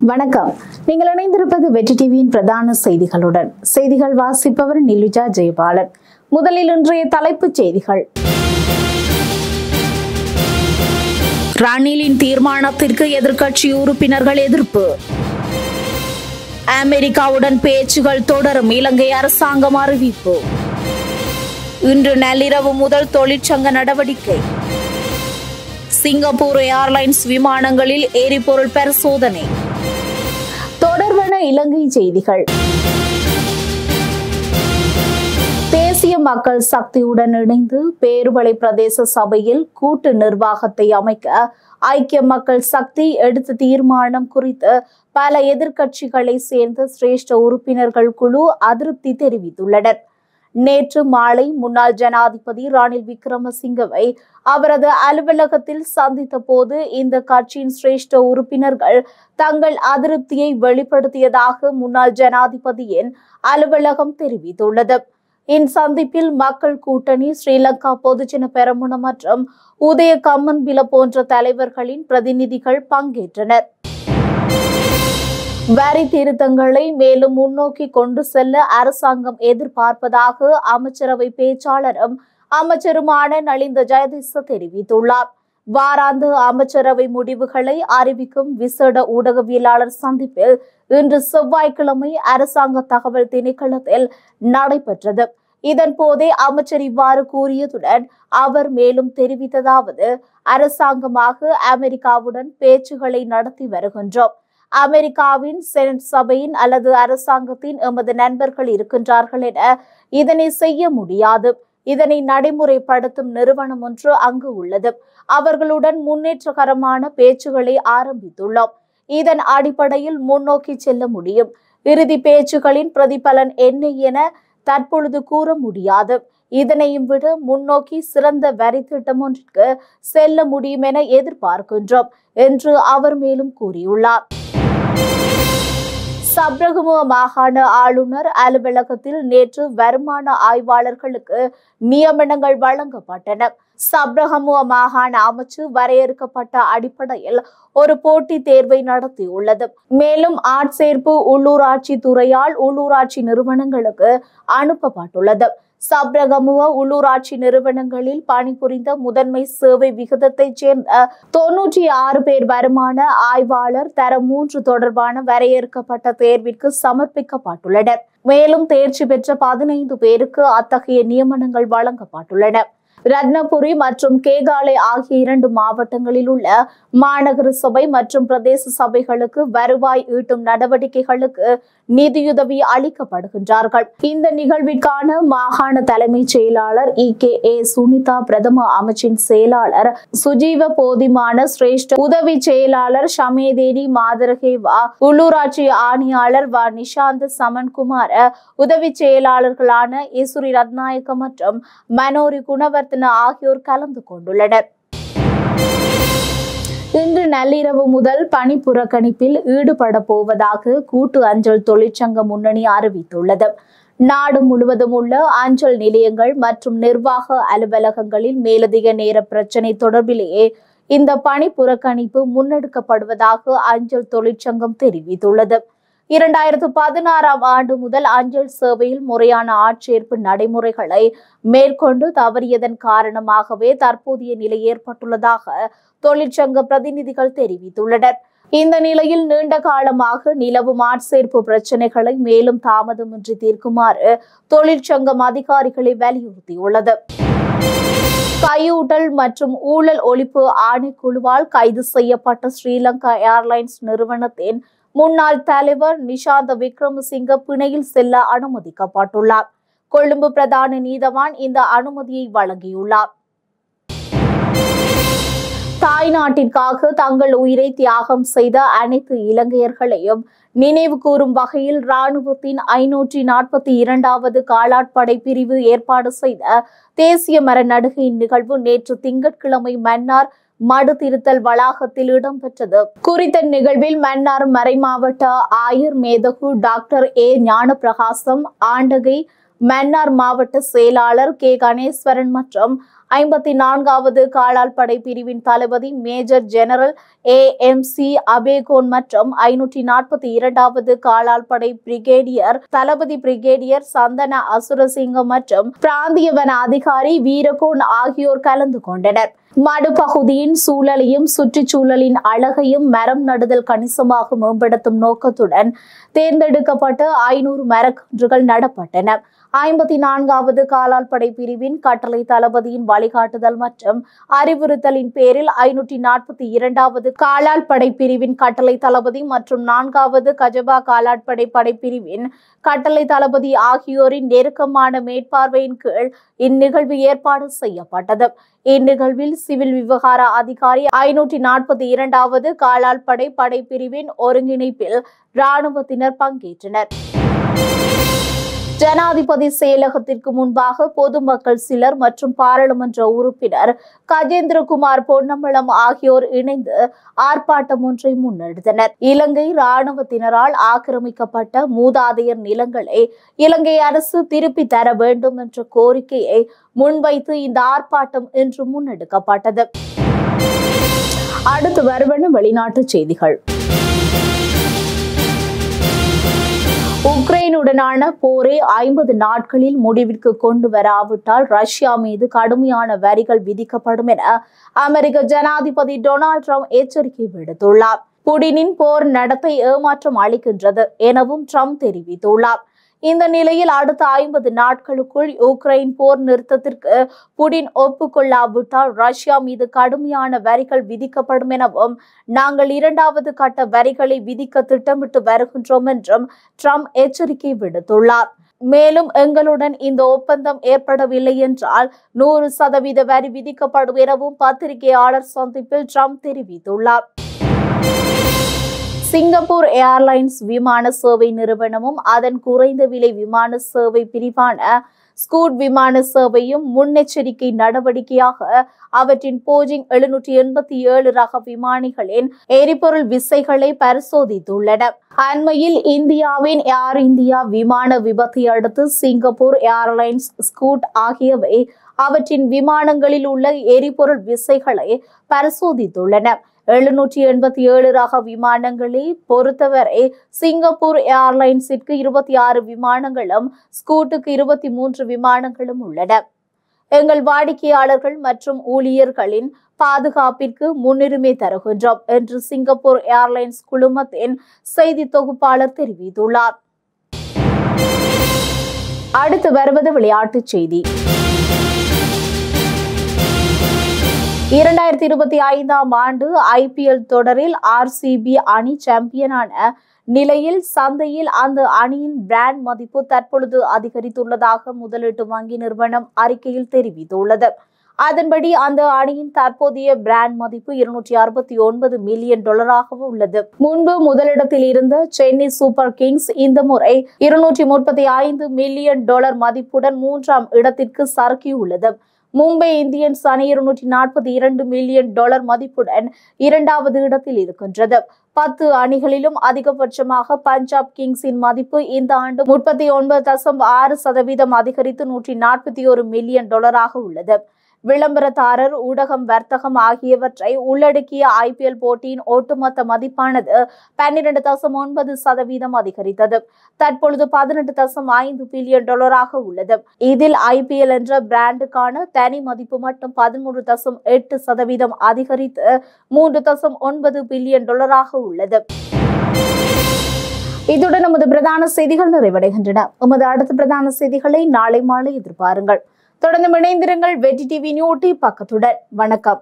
வணக்கம். நீங்கள் இணைந்திருப்பது வெற்றி டிவியின் பிரதான செய்திகளுடன். செய்திகள் வாசிப்பவர் நிலுஜா ஜெயபாலன். முதலில் இன்றைய தலைப்புச் செய்திகள். ரணிலின் தீர்மானத்திற்கு எதிர்க்கட்சி உறுப்பினர்கள் எதிர்ப்பு. அமெரிக்காவுடன் பேச்சுகள் தொடரும் இலங்கை அரசாங்கம் அறிவிப்பு. இன்று நள்ளிரவு முதல் தொழிற்சங்க நடவடிக்கை. சிங்கப்பூர் ஏர்லைன்ஸ் விமானங்களில் எரிபொருள் பரிசோதனை. தொடர்பான இலங்கை செய்திகள். தேசிய மக்கள் சக்தியுடன் இணைந்து பேருவளை பிரதேச சபையில் கூட்டு நிர்வாகத்தை அமைக்க ஐக்கிய மக்கள் சக்தி எடுத்த தீர்மானம் குறித்து பல எதிர்க்கட்சிகளை சேர்ந்த சிரேஷ்ட உறுப்பினர்கள் குழு அதிருப்தி தெரிவித்துள்ளனர். நேற்று மாலை முன்னாள் ஜனாதிபதி ரணில் விக்ரமசிங்கவை அவரது அலுவலகத்தில் சந்தித்த போது இந்த கட்சியின் சிரேஷ்ட உறுப்பினர்கள் தங்கள் அதிருப்தியை வெளிப்படுத்தியதாக முன்னாள் ஜனாதிபதியின் அலுவலகம் தெரிவித்துள்ளது. இச்சந்திப்பில் மக்கள் கூட்டணி, ஸ்ரீலங்கா பொதுஜன பெரமுன மற்றும் உதய கம்மன்பில போன்ற தலைவர்களின் பிரதிநிதிகள் பங்கேற்றனர். வரி திருத்தங்களை மேலும் முன்னோக்கி கொண்டு செல்ல அரசாங்கம் எதிர்பார்ப்பதாக அமைச்சரவை பேச்சாளரும் அமைச்சருமான நலிந்த ஜெயதிச தெரிவித்துள்ளார். வாராந்த அமைச்சரவை முடிவுகளை அறிவிக்கும் விசேட ஊடகவியலாளர் சந்திப்பில் இன்று செவ்வாய்க்கிழமை அரசாங்க தகவல் திணைக்களத்தில் நடைபெற்றது. இதன் போதே அமைச்சர் இவ்வாறு கூறியதுடன் அவர் மேலும் தெரிவித்ததாவது: அரசாங்கமாக அமெரிக்காவுடன் பேச்சுகளை நடத்தி வருகின்றோம். அமெரிக்காவின் செனட் சபையின் அல்லது அரசாங்கத்தின் எமது நண்பர்கள் இருக்கின்றார்கள் என இதனை செய்ய முடியாது. இதனை நடைமுறைப்படுத்தும் நிறுவனம் ஒன்று அங்கு உள்ளது. அவர்களுடன் முன்னேற்றகரமான பேச்சுகளை ஆரம்பித்துள்ளோம். இதன் அடிப்படையில் முன்னோக்கி செல்ல முடியும். இறுதி பேச்சுகளின் பிரதிபலன் என்ன என தற்பொழுது கூற முடியாது. இதனையும் விட முன்னோக்கி சிறந்த வரி திட்டம் ஒன்றிற்கு செல்ல முடியும் என எதிர்பார்க்கின்றோம் என்று அவர் மேலும் கூறியுள்ளார். சப்ரகமுவ மாகாண ஆளுநர் அலுவலகத்தில் நேற்று வருமான ஆய்வாளர்களுக்கு நியமனங்கள் வழங்கப்பட்டன. சப்ரகமுவ மாகாண அமைச்சு வரையறுக்கப்பட்ட அடிப்படையில் ஒரு போட்டித் தேர்வை நடத்தியுள்ளது. மேலும் ஆட்சேர்ப்பு உள்ளூராட்சி துறையால் உள்ளூராட்சி நிறுவனங்களுக்கு அனுப்பப்பட்டுள்ளது. சப்ரகமுவ உள்ளூராட்சி நிறுவனங்களில் பணிபுரிந்த முதன்மை சேவை விகிதத்தைச் சேர்ந்த 96 பேர் வருமான ஆய்வாளர் தரம் 3 தொடர்பான வரையறுக்கப்பட்ட தேர்விற்கு சமர்ப்பிக்கப்பட்டுள்ளனர். மேலும் தேர்ச்சி பெற்ற 15 பேருக்கு அத்தகைய நியமனங்கள் வழங்கப்பட்டுள்ளன. ரத்னபுரி மற்றும் கேகாலை ஆகிய 2 மாவட்டங்களில் உள்ள மாநகர சபை மற்றும் பிரதேச சபைகளுக்கு வருவாய் ஈட்டும் நடவடிக்கைகளுக்கு நிதியுதவி அளிக்கப்படுகின்றார்கள். இந்த நிகழ்விற்கான மாகாண தலைமைச் செயலாளர் EKA சுனிதா, பிரதம அமைச்சின் செயலாளர் சுஜீவ போதிமான, சிரேஷ்ட உதவி செயலாளர் ஷமேதேனி மாதரகேவா, உள்ளூராட்சி ஆணையாளர் வ நிஷாந்த சமன்குமார, உதவி செயலாளர்களான இசுரி ரத்நாயக்க மற்றும் மனோரி குணவர்த்தன ஆகியோர் கலந்து கொண்டுள்ளனர். இன்று நள்ளிரவு முதல் பணி புறக்கணிப்பில் ஈடுபட போவதாக கூட்டு அஞ்சல் தொழிற்சங்க முன்னணி அறிவித்துள்ளது. நாடு முழுவதும் உள்ள அஞ்சல் நிலையங்கள் மற்றும் நிர்வாக அலுவலகங்களில் மேலதிக நேர பிரச்சினை தொடர்பிலேயே இந்த பணி புறக்கணிப்பு முன்னெடுக்கப்படுவதாக அஞ்சல் தொழிற்சங்கம் தெரிவித்துள்ளது. 2016ஆம் ஆண்டு முதல் அஞ்சல் சேவையில் முறையான ஆட்சேர்ப்பு நடைமுறைகளை மேற்கொண்டு தவறியதன் காரணமாகவே தற்போதைய நிலை ஏற்பட்டுள்ளதாக தொழிற்சங்க பிரதிநிதிகள் தெரிவித்துள்ளனர். இந்த நிலையில் நீண்ட காலமாக நிலவும் ஆட்சேர்ப்பு பிரச்சினைகளை மேலும் தாமதமின்றி தீர்க்குமாறு தொழிற்சங்கம் அதிகாரிகளை வலியுறுத்தியுள்ளது. கையூட்டல் மற்றும் ஊழல் ஒழிப்பு ஆணைக்குழுவால் கைது செய்யப்பட்ட ஸ்ரீலங்கா ஏர்லைன்ஸ் நிறுவனத்தின் முன்னாள் தலைவர் நிஷாந்த விக்ரமசிங்க பிணையில் செல்ல அனுமதிக்கப்பட்டுள்ளார். கொழும்பு பிரதான நீதவான் இந்த அனுமதியை வழங்கியுள்ளார். தாய் நாட்டிற்காக தங்கள் உயிரை தியாகம் செய்த அனைத்து இலங்கையர்களையும் நினைவு கூறும் வகையில் இராணுவத்தின் 542வது காலாட்படை பிரிவு ஏற்பாடு செய்த தேசிய மர நடுகை நிகழ்வு நேற்று திங்கட்கிழமை மன்னார் மடு திருத்தல் வளாகத்தில் இடம்பெற்றது. குறித்த நிகழ்வில் மன்னார் மறைமாவட்ட ஆயர் மேதகு டாக்டர் A ஞானப்பிரகாசம், ஆண்டகை மன்னார் மாவட்ட செயலாளர் K கணேஸ்வரன் மற்றும் 54வது காலாள் படை பிரிவின் தளபதி மேஜர் ஜெனரல் AMC அபேகோன் மற்றும் 542வது காலாள் படை பிரிகேடியர் தளபதி பிரிகேடியர் சந்தன அசுரசிங்கம் மற்றும் பிராந்திய வன அதிகாரி வீரகோன் ஆகியோர் கலந்து கொண்டனர். மடுப்பகுதியின் சூழலையும் சுற்றுச்சூழலின் அழகையும் மரம் நடுதல் கணிசமாக மேம்படுத்தும் நோக்கத்துடன் தேர்ந்தெடுக்கப்பட்ட 500 மரக்கன்றுகள் நடப்பட்டன. 54வது காலாள் படை பிரிவின் கட்டளை தளபதியின் வழிகாட்டுதல் மற்றும் அறிவுறுத்தலின் பேரில் 542வது காலாள் படை பிரிவின் கட்டளை தளபதி மற்றும் 4வது கஜபா காலாட்படை படைப்பிரிவின் கட்டளை தளபதி ஆகியோரின் நெருக்கமான மேற்பார்வையின் கீழ் இந்நிகழ்வு ஏற்பாடு செய்யப்பட்டது. இந்நிகழ்வில் சிவில் விவகார அதிகாரி 542வது காலாள் படை படைப்பிரிவின் ஒருங்கிணைப்பில் இராணுவத்தினர் பங்கேற்றனர். ஜனாதிபதி செயலகத்திற்கு முன்பாக பொதுமக்கள் சிலர் மற்றும் பாராளுமன்ற உறுப்பினர் கஜேந்திரகுமார் பொன்னம்பலம் ஆகியோர் இணைந்து ஆர்ப்பாட்டம் ஒன்றை முன்னெடுத்தனர். இலங்கை இராணுவத்தினரால் ஆக்கிரமிக்கப்பட்ட மூதாதையர் நிலங்களை இலங்கை அரசு திருப்பி தர வேண்டும் என்ற கோரிக்கையை முன்வைத்து இந்த ஆர்ப்பாட்டம் இன்று முன்னெடுக்கப்பட்டது. அடுத்து வருவன வெளிநாட்டு செய்திகள். உக்ரைனுடனான போரை 50 நாட்களில் முடிவிற்கு கொண்டு வராவிட்டால் ரஷ்யா மீது கடுமையான வரிகள் விதிக்கப்படும் என அமெரிக்க ஜனாதிபதி டொனால்ட் ட்ரம்ப் எச்சரிக்கை விடுத்துள்ளார். புடினின் போர் நடத்தை ஏமாற்றம் அளிக்கின்றது எனவும் ட்ரம்ப் தெரிவித்துள்ளார். இந்த நிலையில் அடுத்த 50 நாட்களுக்குள் உக்ரைன் போர் நிறுத்தத்திற்கு புடின் ஒப்புக்கொள்ளாவிட்டால் ரஷ்யா மீது கடுமையான வரிகள் விதிக்கப்படும் எனவும் நாங்கள் 2வது கட்ட வரிகளை விதிக்க திட்டமிட்டு வருகின்றோம் என்றும் ட்ரம்ப் எச்சரிக்கை விடுத்துள்ளார். மேலும் எங்களுடன் இந்த ஒப்பந்தம் ஏற்படவில்லை என்றால் 100% வரி விதிக்கப்படும் எனவும் பத்திரிகையாளர் சந்திப்பில் ட்ரம்ப் தெரிவித்துள்ளார். சிங்கப்பூர் ஏர்லைன்ஸ் விமான சேவை நிறுவனமும் அதன் குறைந்த விலை விமான சேவை பிரிவான ஸ்கூட் விமான சேவையும் முன்னெச்சரிக்கை நடவடிக்கையாக அவற்றின் போயிங் 787 ரக விமானிகளின் எரிபொருள் விசைகளை பரிசோதித்துள்ளன. அண்மையில் இந்தியாவின் ஏர் இந்தியா விமான விபத்தை அடுத்து சிங்கப்பூர் ஏர்லைன்ஸ் ஸ்கூட் ஆகியவை அவற்றின் விமானங்களில் உள்ள எரிபொருள் விசைகளை பரிசோதித்துள்ளன. 787 ரக விமானங்களை பொறுத்தவரை சிங்கப்பூர் ஏர்லைன்ஸிற்கு 26 விமானங்களும் ஸ்கூட்டுக்கு 23 விமானங்களும் உள்ளன. எங்கள் வாடிக்கையாளர்கள் மற்றும் ஊழியர்களின் பாதுகாப்பிற்கு முன்னுரிமை தருகின்றோம் என்று சிங்கப்பூர் ஏர்லைன்ஸ் குழுமத்தின் செய்தி தொகுப்பாளர் தெரிவித்துள்ளார். அடுத்து வருவது விளையாட்டுச் செய்தி. 2025ஆம் ஆண்டு IPL தொடரில் RCB அணி சாம்பியனான நிலையில் சந்தையில் அந்த அணியின் பிராண்ட் மதிப்பு தற்பொழுது அதிகரித்துள்ளதாக முதலீட்டு வங்கி நிறுவனம் அறிக்கையில் தெரிவித்துள்ளது. அதன்படி அந்த அணியின் தற்போதைய பிராண்ட் மதிப்பு $269 மில்லியன் உள்ளது. முன்பு முதலிடத்தில் இருந்த சென்னை சூப்பர் கிங்ஸ் இந்த முறை $235 மில்லியன் மதிப்புடன் 3ஆம் இடத்திற்கு சறுக்கியுள்ளது. மும்பை இந்தியன்ஸ் அணி $242 மில்லியன் மதிப்புடன் 2வது இடத்தில் இருக்கின்றது. 10 அணிகளிலும் அதிகபட்சமாக பஞ்சாப் கிங்ஸின் மதிப்பு இந்த ஆண்டு 39.6% அதிகரித்து $141 மில்லியன் உள்ளது. விளம்பரதாரர், ஊடகம், வர்த்தகம் ஆகியவற்றை உள்ளடக்கிய IPL போட்டியின் ஒட்டுமொத்த மதிப்பானது 12.9% அதிகரித்தது. தற்பொழுது $18.5 பில்லியன் உள்ளது. இதில் IPL என்ற பிராண்டுக்கான தனி மதிப்பு மட்டும் 13.8% அதிகரித்து $3.9 பில்லியன் உள்ளது. இத்துடன் நமது பிரதான செய்திகள் நிறைவடைகின்றன. நமது அடுத்த பிரதான செய்திகளை நாளை மாலை எதிர்பாருங்கள். தொடர்ந்து இணைந்திருங்கள் வெற்றி டிவி நியூட்டி பக்கத்துடன். வணக்கம்.